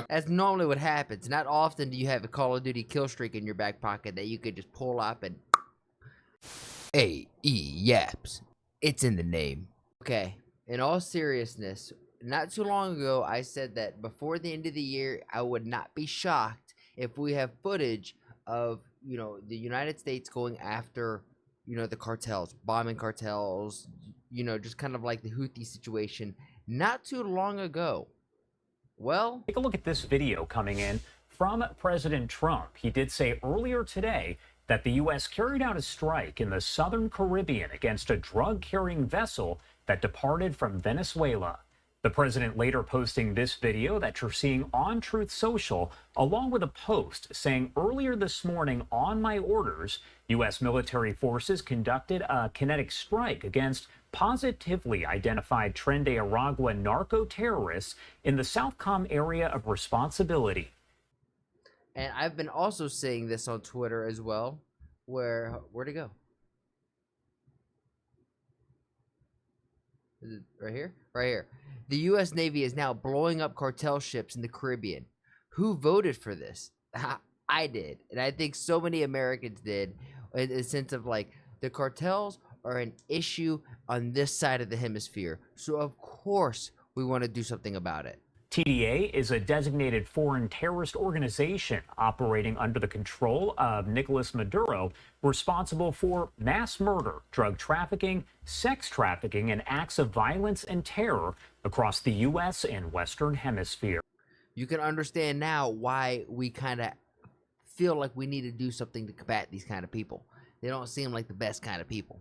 That's normally what happens. Not often do you have a Call of Duty kill streak in your back pocket that you could just pull up and... yaps. It's in the name. Okay, in all seriousness, not too long ago, I said that before the end of the year, I would not be shocked if we have footage of, the United States going after, the cartels, bombing cartels, just kind of like the Houthi situation not too long ago. Well, take a look at this video coming in from President Trump. He did say earlier today that the U.S. carried out a strike in the southern Caribbean against a drug-carrying vessel that departed from Venezuela. The president later posting this video that you're seeing on Truth Social, along with a post saying earlier this morning, on my orders, U.S. military forces conducted a kinetic strike against positively identified Tren de Aragua narco-terrorists in the Southcom area of responsibility. And I've been also saying this on Twitter as well. Where'd it go? Is it right here? Right here. The U.S. Navy is now blowing up cartel ships in the Caribbean. Who voted for this? I did. And I think so many Americans did, in the sense of like, the cartels are an issue on this side of the hemisphere. So of course we want to do something about it. TDA is a designated foreign terrorist organization operating under the control of Nicolas Maduro, responsible for mass murder, drug trafficking, sex trafficking, and acts of violence and terror across the U.S. and Western Hemisphere. You can understand now why we kind of feel like we need to do something to combat these kind of people. They don't seem like the best kind of people.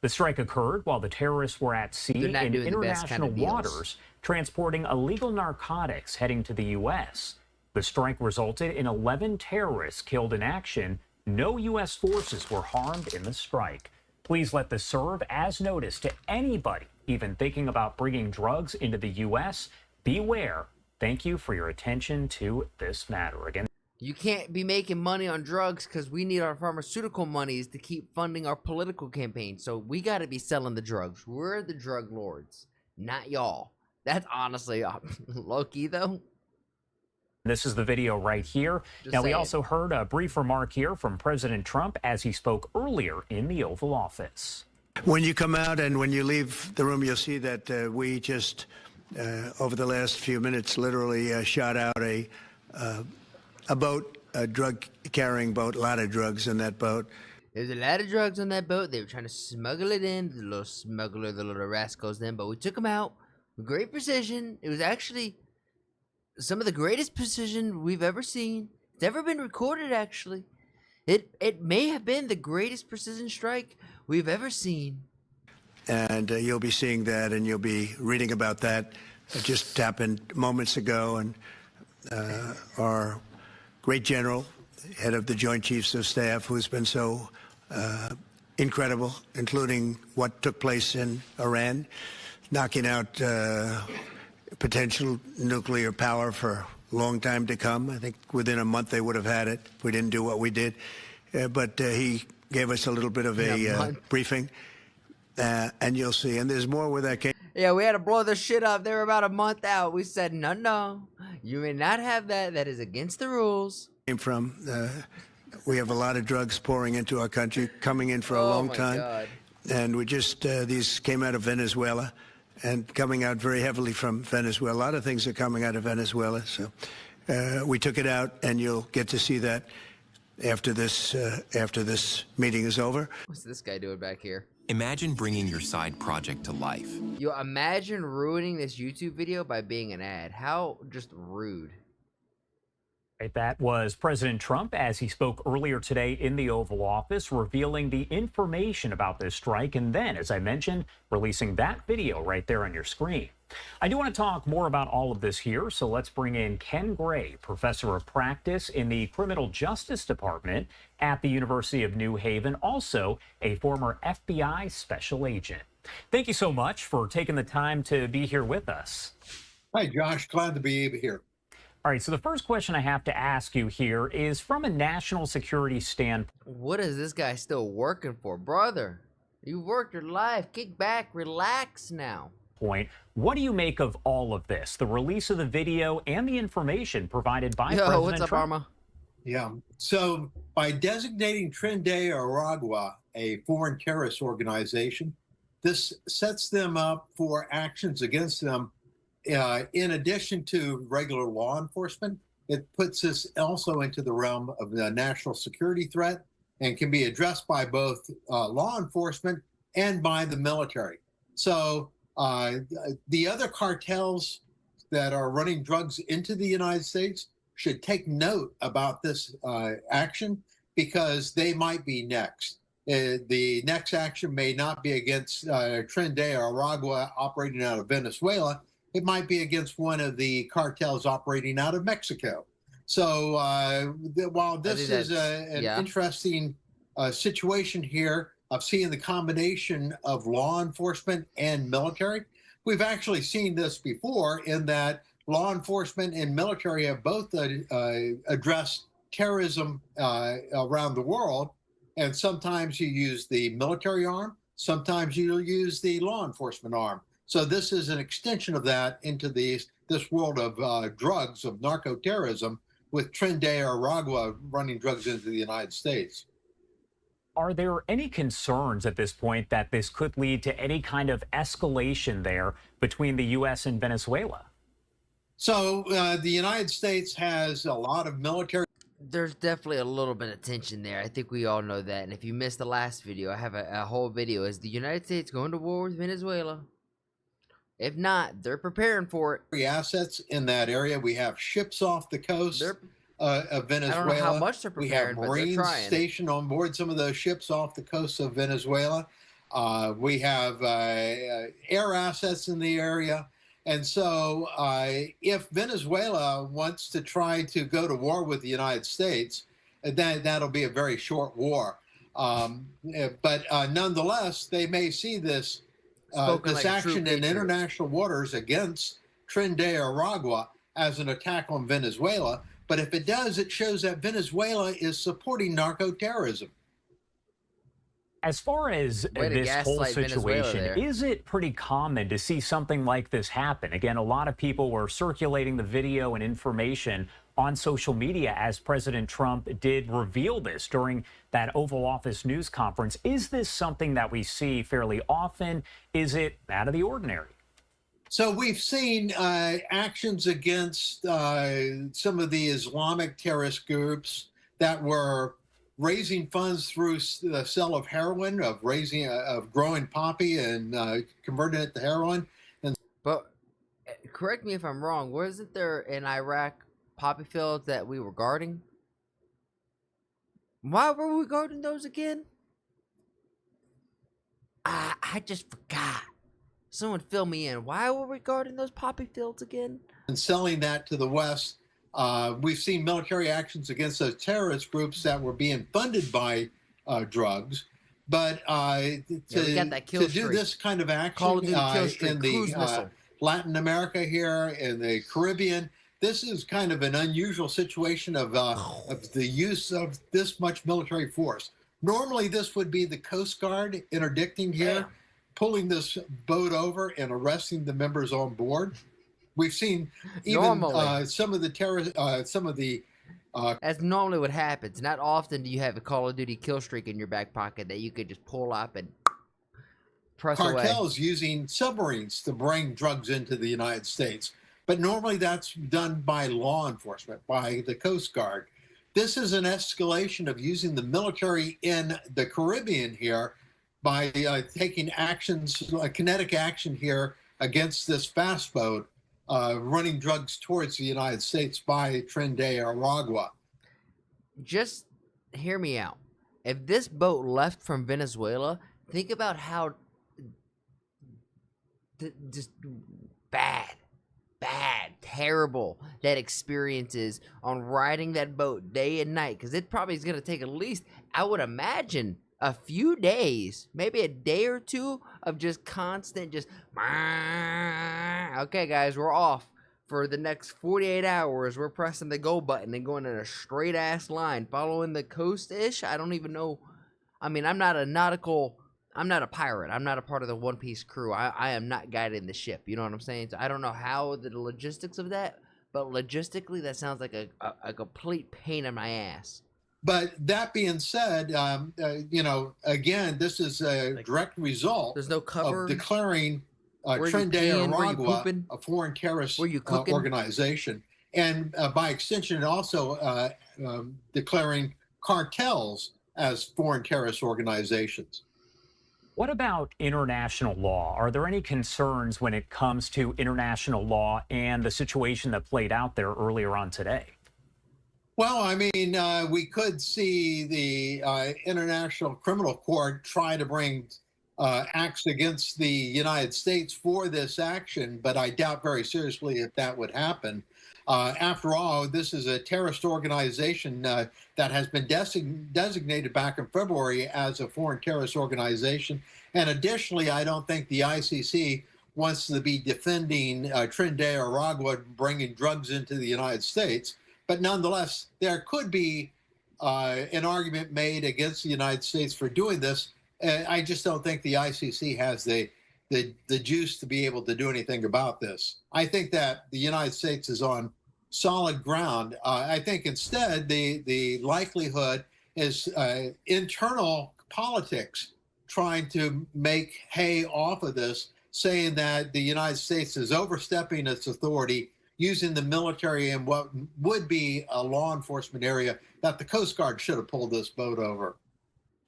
The strike occurred while the terrorists were at sea in international waters, transporting illegal narcotics heading to the U.S. The strike resulted in 11 terrorists killed in action. No U.S. forces were harmed in the strike. Please let this serve as notice to anybody even thinking about bringing drugs into the U.S. Beware. Thank you for your attention to this matter. Again, you can't be making money on drugs because we need our pharmaceutical monies to keep funding our political campaign. So we got to be selling the drugs. We're the drug lords, not y'all. That's honestly low-key, though. This is the video right here. Now, we also heard a brief remark here from President Trump as he spoke earlier in the Oval Office. When you come out and when you leave the room, you'll see that we just, over the last few minutes, literally shot out a boat, a drug-carrying boat, a lot of drugs in that boat. There's a lot of drugs on that boat. They were trying to smuggle it in, the little smuggler, the little rascals then, but we took them out with great precision. It was actually some of the greatest precision we've ever seen. It's ever been recorded, actually. It may have been the greatest precision strike we've ever seen. And you'll be seeing that, and you'll be reading about that. It just happened moments ago, and our great general, head of the Joint Chiefs of Staff, who's been so incredible, including what took place in Iran, knocking out potential nuclear power for a long time to come. I think within a month they would have had it. We didn't do what we did. But he gave us a little bit of a briefing, and you'll see. And there's more where that came. Yeah, we had to blow this shit up. They were about a month out. We said, no, you may not have that. That is against the rules. From we have a lot of drugs pouring into our country, coming in for a long time. God. And we just, these came out of Venezuela and coming out very heavily from Venezuela. A lot of things are coming out of Venezuela. So we took it out, and you'll get to see that after this meeting is over. What's this guy doing back here? Imagine bringing your side project to life. Yo, imagine ruining this YouTube video by being an ad. How just rude. That was President Trump as he spoke earlier today in the Oval Office, revealing the information about this strike, and then, as I mentioned, releasing that video right there on your screen. I do want to talk more about all of this here, so let's bring in Ken Gray, professor of practice in the Criminal Justice Department at the University of New Haven, also a former FBI special agent. Thank you so much for taking the time to be here with us. Hi, Josh. Glad to be here. All right, so the first question I have to ask you here is from a national security standpoint. What is this guy still working for? Brother, you worked your life. Kick back, relax now. point. What do you make of all of this, the release of the video and the information provided by Yo, President what's up, Trump? Arma? Yeah. So by designating Tren de Aragua a foreign terrorist organization, this sets them up for actions against them. In addition to regular law enforcement, it puts us also into the realm of the national security threat and can be addressed by both law enforcement and by the military. So the other cartels that are running drugs into the United States should take note about this action because they might be next. The next action may not be against Tren de Aragua operating out of Venezuela. It might be against one of the cartels operating out of Mexico. So while this is an interesting situation here of seeing the combination of law enforcement and military, we've actually seen this before in that law enforcement and military have both addressed terrorism around the world. And sometimes you use the military arm, sometimes you'll use the law enforcement arm. So this is an extension of that into this world of drugs, of narco-terrorism, with Tren de Aragua running drugs into the United States. Are there any concerns at this point that this could lead to any kind of escalation there between the U.S. and Venezuela? So the United States has a lot of military. There's definitely a little bit of tension there. I think we all know that. And if you missed the last video, I have a whole video. Is the United States going to war with Venezuela? If not, they're preparing for it. Assets in that area. We have ships off the coast of Venezuela. I don't know how much they're preparing, we have Marines stationed on board some of those ships off the coast of Venezuela. We have air assets in the area. And so if Venezuela wants to try to go to war with the United States, that'll be a very short war. But nonetheless, they may see this action in international waters against Tren de Aragua as an attack on Venezuela. But if it does, it shows that Venezuela is supporting narco-terrorism. As far as this whole situation, is it pretty common to see something like this happen? Again, a lot of people were circulating the video and information on social media as President Trump did reveal this during that Oval Office news conference. Is this something that we see fairly often? Is it out of the ordinary? So we've seen actions against some of the Islamic terrorist groups that were raising funds through the sale of heroin, of growing poppy and converting it to heroin. But correct me if I'm wrong. Wasn't there in Iraq poppy fields that we were guarding? Why were we guarding those again? I just forgot. Someone fill me in. Why were we guarding those poppy fields again? And selling that to the West. We've seen military actions against those terrorist groups that were being funded by drugs. But to do this kind of action in the Latin America here, in the Caribbean, this is kind of an unusual situation of the use of this much military force. Normally, this would be the Coast Guard interdicting here, pulling this boat over and arresting the members on board. We've seen even some of the terrorists, that's normally what happens. Not often do you have a Call of Duty kill streak in your back pocket that you could just pull up and press away. Cartels using submarines to bring drugs into the United States. But normally that's done by law enforcement, by the Coast Guard. This is an escalation of using the military in the Caribbean here by taking actions, kinetic action here against this fast boat running drugs towards the United States by Tren de Aragua. Just hear me out. If this boat left from Venezuela, think about how just bad, terrible that experience is on riding that boat day and night. Because it probably is going to take at least, I would imagine, a few days, maybe a day or two of just constant, okay, guys, we're off for the next 48 hours. We're pressing the go button and going in a straight ass line, following the coast-ish. I don't even know. I mean, I'm not a nautical I'm not a pirate. I'm not a part of the One Piece crew. I am not guiding the ship. You know what I'm saying? So I don't know how the logistics of that, but logistically, that sounds like a complete pain in my ass. But that being said, again, this is a direct result There's no cover. of declaring Where you Tren de peeing? Where you Aragua pooping? a foreign terrorist Where you cooking? organization, and by extension, also declaring cartels as foreign terrorist organizations. What about international law? Are there any concerns when it comes to international law and the situation that played out there earlier on today? Well, I mean, we could see the International Criminal Court try to bring acts against the United States for this action, but I doubt very seriously if that would happen. After all, this is a terrorist organization that has been designated back in February as a foreign terrorist organization. And additionally, I don't think the ICC wants to be defending Tren de Aragua bringing drugs into the United States. But nonetheless, there could be an argument made against the United States for doing this. I just don't think the ICC has the juice to be able to do anything about this. I think that the United States is on solid ground. I think instead the likelihood is internal politics trying to make hay off of this, saying that the United States is overstepping its authority, using the military in what would be a law enforcement area, that the Coast Guard should have pulled this boat over.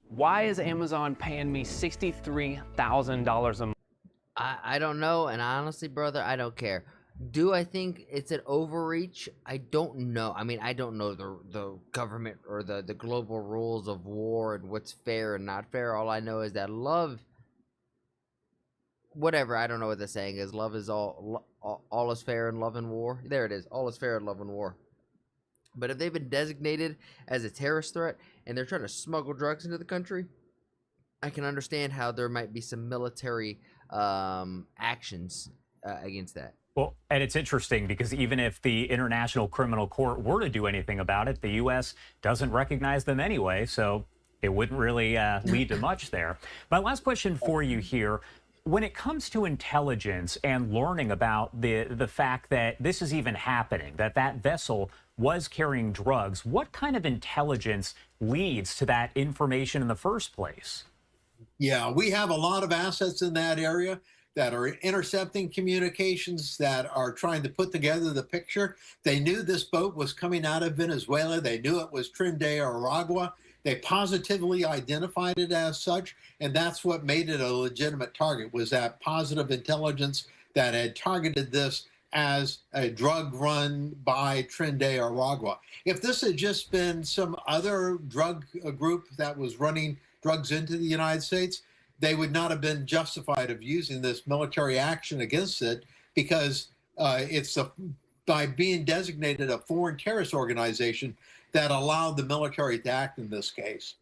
Why is Amazon paying me $63,000 a month? I don't know, and honestly, brother, I don't care. Do I think it's an overreach? I don't know. I mean, I don't know the government or the global rules of war and what's fair and not fair. All I know is that love, whatever, I don't know what the saying is. Love is all is fair in love and war. There it is. All is fair in love and war. But if they've been designated as a terrorist threat and they're trying to smuggle drugs into the country, I can understand how there might be some military actions against that. Well, and it's interesting because even if the International Criminal Court were to do anything about it, the U.S. doesn't recognize them anyway, so it wouldn't really lead to much there. My last question for you here. When it comes to intelligence and learning about the fact that this is even happening, that vessel was carrying drugs, what kind of intelligence leads to that information in the first place? Yeah, we have a lot of assets in that area that are intercepting communications, that are trying to put together the picture. They knew this boat was coming out of Venezuela. They knew it was Tren de Aragua. They positively identified it as such, and that's what made it a legitimate target, was that positive intelligence that had targeted this as a drug run by Tren de Aragua. If this had just been some other drug group that was running drugs into the United States, they would not have been justified of using this military action against it, because it's by being designated a foreign terrorist organization that allowed the military to act in this case.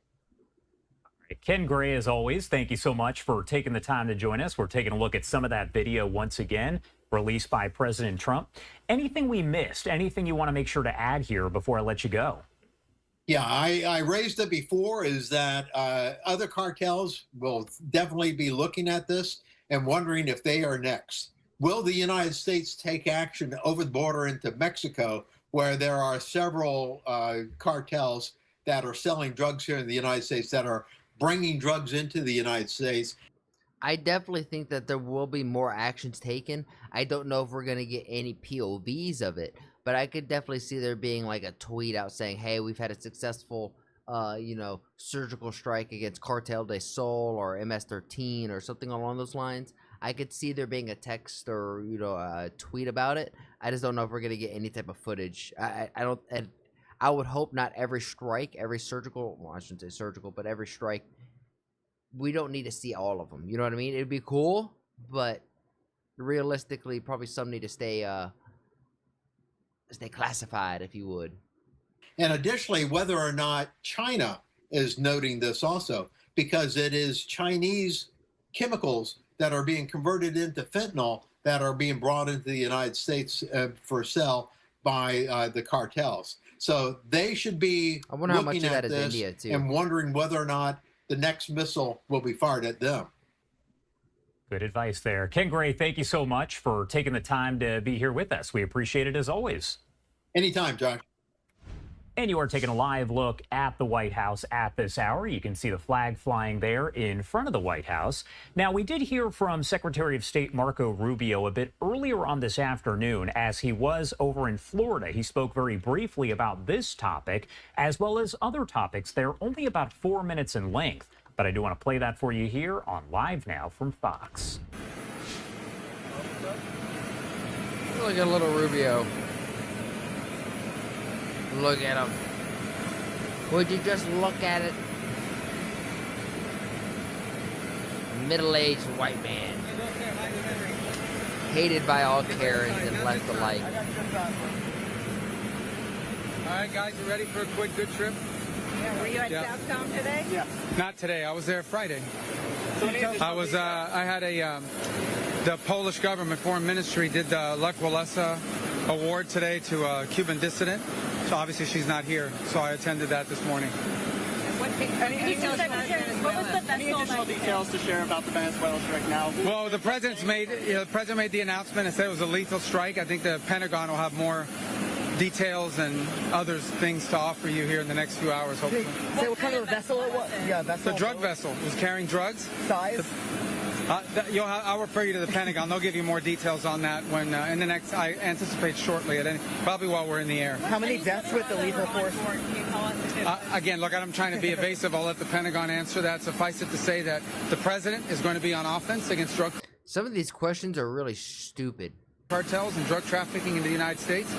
Ken Gray, as always, thank you so much for taking the time to join us. We're taking a look at some of that video once again, released by President Trump. Anything we missed? Anything you want to make sure to add here before I let you go? Yeah, I raised it before, is that other cartels will definitely be looking at this and wondering if they are next. Will the United States take action over the border into Mexico, where there are several cartels that are selling drugs here in the United States, that are bringing drugs into the United States? I definitely think that there will be more actions taken. I don't know if we're going to get any POVs of it, but I could definitely see there being like a tweet out saying, hey, we've had a successful, surgical strike against Cartel de Sol or MS-13 or something along those lines. I could see there being a text or, a tweet about it. I just don't know if we're going to get any type of footage. I would hope not every strike, every surgical, well, I shouldn't say surgical, but every strike, we don't need to see all of them. You know what I mean? It'd be cool, but realistically, probably some need to stay classified, if you would. And additionally, whether or not China is noting this also, because it is Chinese chemicals that are being converted into fentanyl that are being brought into the United States for sale by the cartels. So they should be I wonder how much looking of that at is this India, too. and wondering whether or not the next missile will be fired at them. Good advice there. Ken Gray, thank you so much for taking the time to be here with us. We appreciate it as always. Anytime, Josh. And you are taking a live look at the White House at this hour. You can see the flag flying there in front of the White House. Now, we did hear from Secretary of State Marco Rubio a bit earlier on this afternoon as he was over in Florida. He spoke very briefly about this topic as well as other topics. They're only about 4 minutes in length, but I do want to play that for you here on Live Now from Fox. Look at little Rubio. Look at him. Would you just look at it? Middle-aged white man. Hated by all Karens and left alike. All right, guys, you ready for a quick good trip? Yeah, were you at Southcom today? Yeah. Not today. I was there Friday. I had the Polish government foreign ministry did the Lech Walesa award today to a Cuban dissident. So obviously she's not here. So I attended that this morning. Any additional details to share about the Venezuela strike now? Well, the president made the announcement and said it was a lethal strike. I think the Pentagon will have more details and other things to offer you here in the next few hours, hopefully. Say what kind of vessel it was? Yeah, vessel. The drug vessel was carrying drugs. Size? I'll refer you to the Pentagon. They'll give you more details on that when in the next. I anticipate shortly, probably while we're in the air. How many deaths with the lethal force? Again, look, I'm trying to be evasive. I'll let the Pentagon answer that. Suffice it to say that the president is going to be on offense against drug. Some of these questions are really stupid. Cartels and drug trafficking in the United States.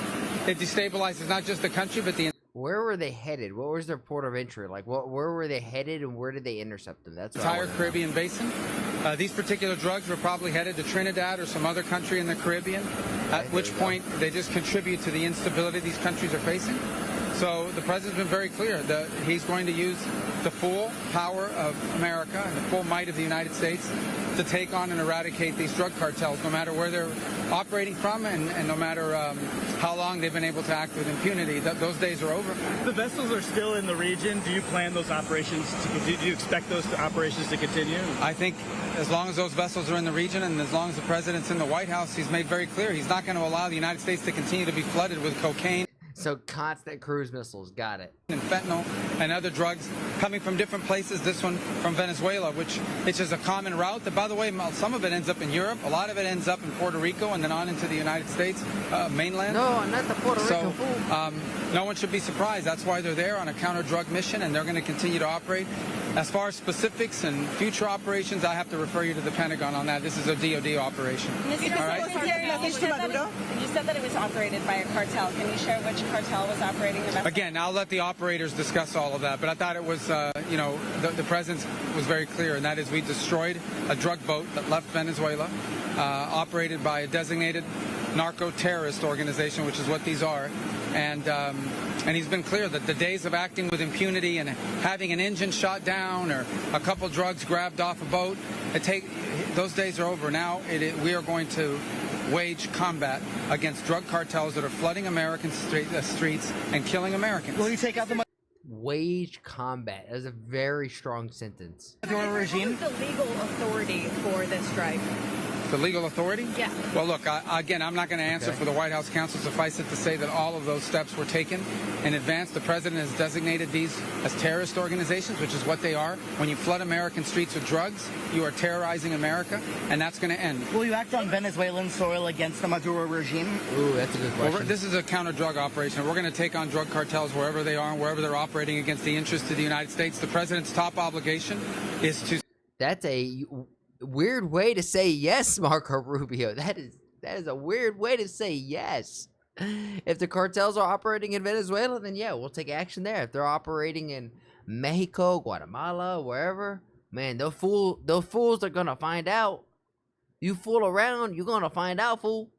It destabilizes not just the country, but the. Where were they headed? What was their port of entry? Like, where were they headed, and where did they intercept them? That's what entire Caribbean basin. These particular drugs were probably headed to Trinidad or some other country in the Caribbean, at which point they just contribute to the instability these countries are facing. So the president's been very clear that he's going to use the full power of America and the full might of the United States to take on and eradicate these drug cartels, no matter where they're operating from and no matter how long they've been able to act with impunity. Those days are over. The vessels are still in the region. Do you plan those operations to continue? Do you expect those operations to continue? I think as long as those vessels are in the region and as long as the president's in the White House, he's made very clear he's not going to allow the United States to continue to be flooded with cocaine. So constant cruise missiles, got it. And fentanyl and other drugs coming from different places. This one from Venezuela, which it's just a common route. That, by the way, some of it ends up in Europe. A lot of it ends up in Puerto Rico and then on into the United States mainland. No, not the Puerto Rico fool. No one should be surprised. That's why they're there on a counter-drug mission, and they're going to continue to operate. As far as specifics and future operations, I have to refer you to the Pentagon on that. This is a DoD operation. All right? You said that it was operated by a cartel. Can you share which cartel was operating the vessel? Again, I'll let the operators discuss all of that, but I thought it was, the president was very clear, and that is we destroyed a drug boat that left Venezuela, operated by a designated narco-terrorist organization, which is what these are. And he's been clear that the days of acting with impunity and having an engine shot down or a couple drugs grabbed off a boat, those days are over. Now we are going to wage combat against drug cartels that are flooding American streets and killing Americans. Will you take out the money? Wage combat. That is a very strong sentence. Regime? Who's the legal authority for this strike? The legal authority? Yeah. Well, look, again, I'm not going to answer for the White House counsel. Suffice it to say that all of those steps were taken in advance. The president has designated these as terrorist organizations, which is what they are. When you flood American streets with drugs, you are terrorizing America, and that's going to end. Will you act on Venezuelan soil against the Maduro regime? Ooh, that's a good question. Well, this is a counter-drug operation. We're going to take on drug cartels wherever they are and wherever they're operating against the interests of the United States. The president's top obligation is to... That's a weird way to say yes, Marco Rubio. That is a weird way to say yes. If the cartels are operating in Venezuela, then yeah, we'll take action there. If they're operating in Mexico, Guatemala, wherever, man, those fools are gonna find out. You fool around, you're gonna find out, fool.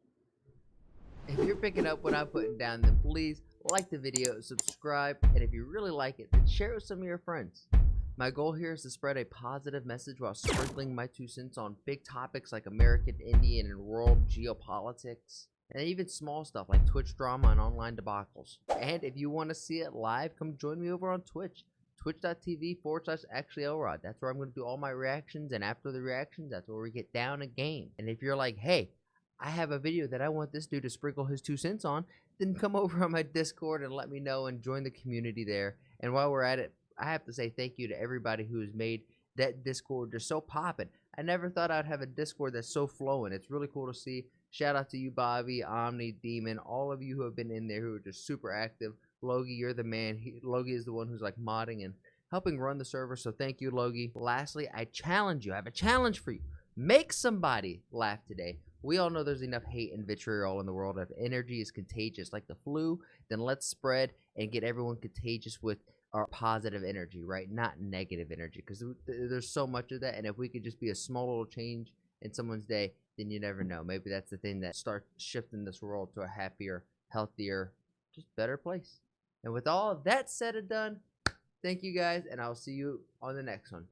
If you're picking up what I'm putting down, then please like the video, subscribe, and if you really like it, then share it with some of your friends. My goal here is to spread a positive message while sprinkling my 2 cents on big topics like American, Indian, and world geopolitics, and even small stuff like Twitch drama and online debacles. And if you want to see it live, come join me over on Twitch, twitch.tv/actuallyrod. That's where I'm going to do all my reactions, and after the reactions, that's where we get down a game. And if you're like, hey, I have a video that I want this dude to sprinkle his 2 cents on, then come over on my Discord and let me know and join the community there. And while we're at it, I have to say thank you to everybody who has made that Discord just so poppin'. I never thought I'd have a Discord that's so flowing. It's really cool to see. Shout out to you, Bobby, Omni, Demon, all of you who have been in there who are just super active. Logie, you're the man. Logie is the one who's like modding and helping run the server, so thank you, Logie. Lastly, I challenge you. I have a challenge for you. Make somebody laugh today. We all know there's enough hate and vitriol in the world. If energy is contagious like the flu, then let's spread and get everyone contagious with our positive energy, right? Not negative energy, because there's so much of that. And if we could just be a small little change in someone's day, then you never know. Maybe that's the thing that starts shifting this world to a happier, healthier, just better place. And with all of that said and done, thank you guys, and I'll see you on the next one.